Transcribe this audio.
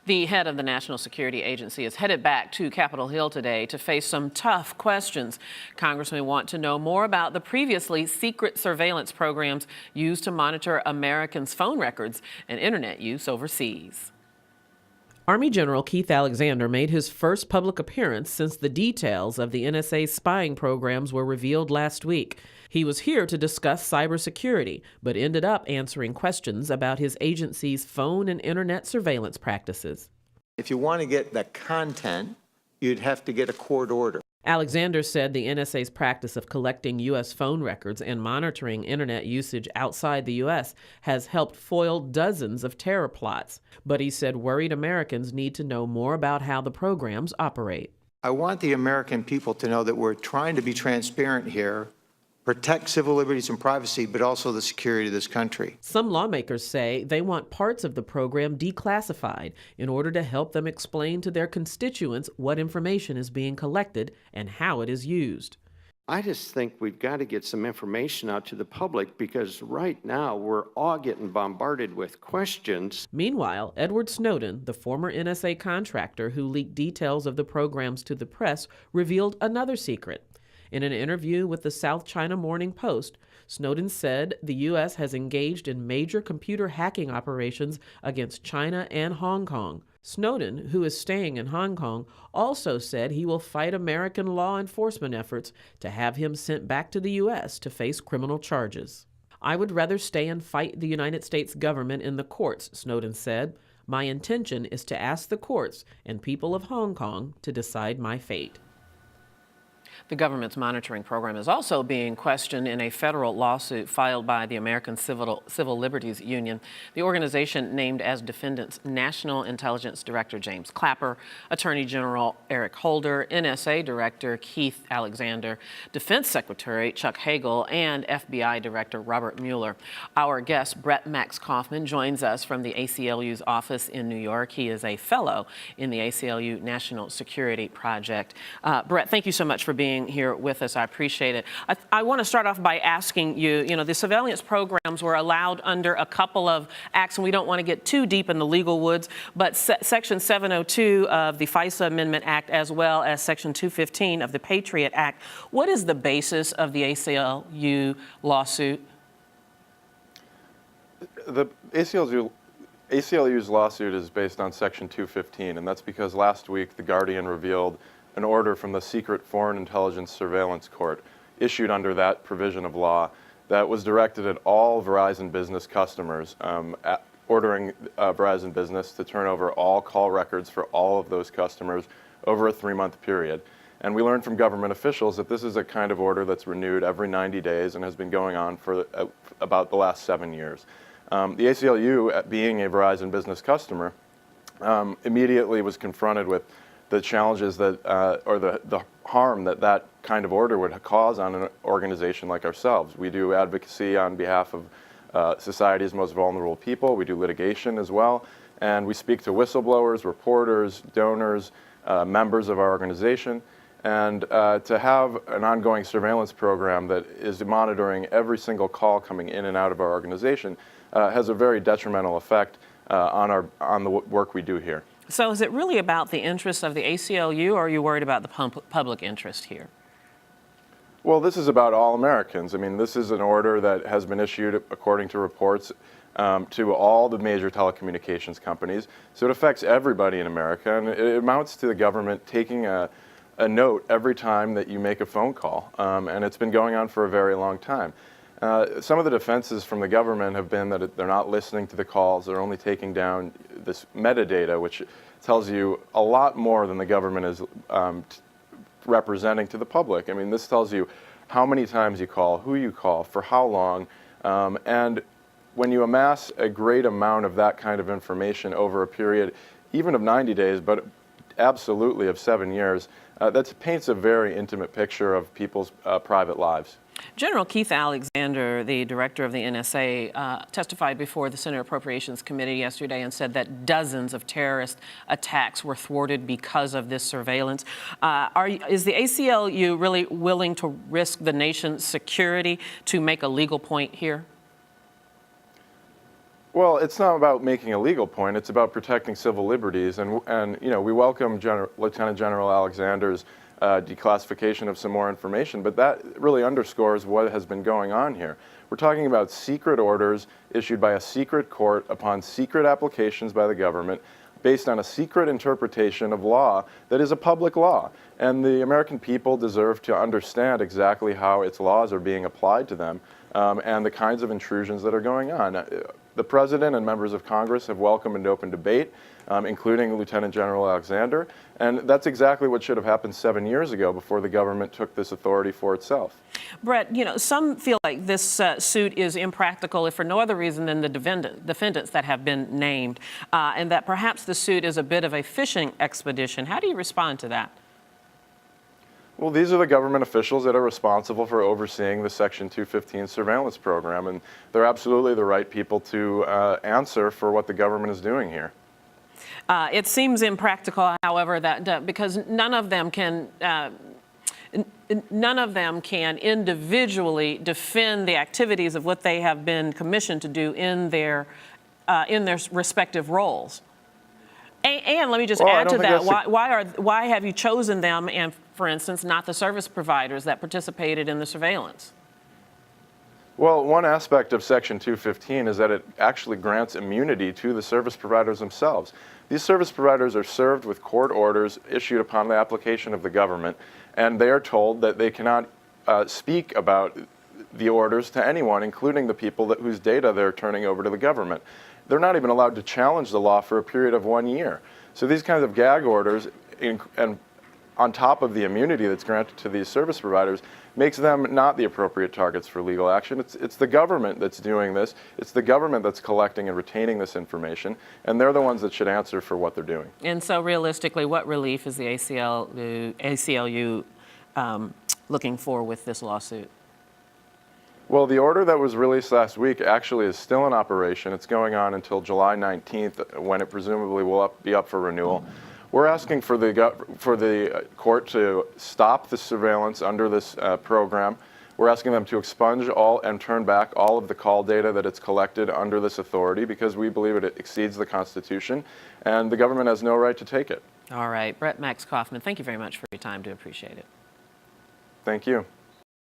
The head of the National Security Agency is headed back to Capitol Hill today to face some tough questions. Congressmen want to know more about the previously secret surveillance programs used to monitor Americans' phone records and internet use overseas. Army General Keith Alexander made his first public appearance since the details of the NSA spying programs were revealed last week. He was here to discuss cybersecurity, but ended up answering questions about his agency's phone and internet surveillance practices. If you want to get the content, you'd have to get a court order. Alexander said the NSA's practice of collecting U.S. phone records and monitoring internet usage outside the U.S. has helped foil dozens of terror plots. But he said worried Americans need to know more about how the programs operate. I want the American people to know that we're trying to be transparent here, protect civil liberties and privacy, but also the security of this country. Some lawmakers say they want parts of the program declassified in order to help them explain to their constituents what information is being collected and how it is used. I just think we've got to get some information out to the public because right now we're all getting bombarded with questions. Meanwhile, Edward Snowden, the former NSA contractor who leaked details of the programs to the press, revealed another secret. In an interview with the South China Morning Post, Snowden said the U.S. has engaged in major computer hacking operations against China and Hong Kong. Snowden, who is staying in Hong Kong, also said he will fight American law enforcement efforts to have him sent back to the U.S. to face criminal charges. "I would rather stay and fight the United States government in the courts," Snowden said. "My intention is to ask the courts and people of Hong Kong to decide my fate." The government's monitoring program is also being questioned in a federal lawsuit filed by the American Civil Liberties Union. The organization named as defendants National Intelligence Director James Clapper, Attorney General Eric Holder, NSA Director Keith Alexander, Defense Secretary Chuck Hagel, and FBI Director Robert Mueller. Our guest, Brett Max Kaufman, joins us from the ACLU's office in New York. He is a fellow in the ACLU National Security Project. Brett, thank you so much for being here with us. I appreciate it. I want to start off by asking you, the surveillance programs were allowed under a couple of acts, and we don't want to get too deep in the legal woods, but Section 702 of the FISA Amendment Act, as well as Section 215 of the Patriot Act. What is the basis of the ACLU lawsuit? The ACLU's lawsuit is based on Section 215, and that's because last week The Guardian revealed an order from the Secret Foreign Intelligence Surveillance Court issued under that provision of law that was directed at all Verizon Business customers, ordering Verizon Business to turn over all call records for all of those customers over a 3-month period. And we learned from government officials that this is a kind of order that's renewed every 90 days and has been going on for about the last 7 years. The ACLU, being a Verizon Business customer, immediately was confronted with the challenges that, or the harm that that kind of order would cause on an organization like ourselves. We do advocacy on behalf of society's most vulnerable people. We do litigation as well. And we speak to whistleblowers, reporters, donors, members of our organization. And to have an ongoing surveillance program that is monitoring every single call coming in and out of our organization has a very detrimental effect on the work we do here. So is it really about the interests of the ACLU, or are you worried about the public interest here? Well, this is about all Americans. I mean, this is an order that has been issued, according to reports, to all the major telecommunications companies. So it affects everybody in America, and it amounts to the government taking a note every time that you make a phone call, and it's been going on for a very long time. Some of the defenses from the government have been that they're not listening to the calls, they're only taking down this metadata, which tells you a lot more than the government is representing to the public. I mean, this tells you how many times you call, who you call, for how long, and when you amass a great amount of that kind of information over a period, even of 90 days, but absolutely of 7 years, that paints a very intimate picture of people's private lives. General Keith Alexander, the director of the NSA, testified before the Senate Appropriations Committee yesterday and said that dozens of terrorist attacks were thwarted because of this surveillance. Is the ACLU really willing to risk the nation's security to make a legal point here? Well, it's not about making a legal point. It's about protecting civil liberties. And you know, we welcome Lieutenant General Alexander's declassification of some more information, but that really underscores what has been going on here. We're talking about secret orders issued by a secret court upon secret applications by the government based on a secret interpretation of law that is a public law. And the American people deserve to understand exactly how its laws are being applied to them and the kinds of intrusions that are going on. The President and members of Congress have welcomed an open debate, including Lieutenant General Alexander, and that's exactly what should have happened 7 years ago before the government took this authority for itself. Brett, you know, some feel like this suit is impractical, if for no other reason than the defendants that have been named, and that perhaps the suit is a bit of a fishing expedition. How do you respond to that? Well, these are the government officials that are responsible for overseeing the Section 215 surveillance program, and they're absolutely the right people to answer for what the government is doing here. It seems impractical, however, that because none of them can individually defend the activities of what they have been commissioned to do in their respective roles. And let me just add to that, why have you chosen them and, for instance, not the service providers that participated in the surveillance? Well, one aspect of Section 215 is that it actually grants immunity to the service providers themselves. These service providers are served with court orders issued upon the application of the government, and they are told that they cannot speak about the orders to anyone, including the people whose data they're turning over to the government. They're not even allowed to challenge the law for a period of 1 year. So these kinds of gag orders, and on top of the immunity that's granted to these service providers, makes them not the appropriate targets for legal action. It's the government that's doing this. It's the government that's collecting and retaining this information, and they're the ones that should answer for what they're doing. And so realistically, what relief is the ACLU looking for with this lawsuit? Well, the order that was released last week actually is still in operation. It's going on until July 19th, when it presumably will be up for renewal. We're asking for the court to stop the surveillance under this program. We're asking them to expunge all and turn back all of the call data that it's collected under this authority, because we believe it exceeds the Constitution, and the government has no right to take it. All right. Brett, Max Kaufman, thank you very much for your time. Do appreciate it. Thank you.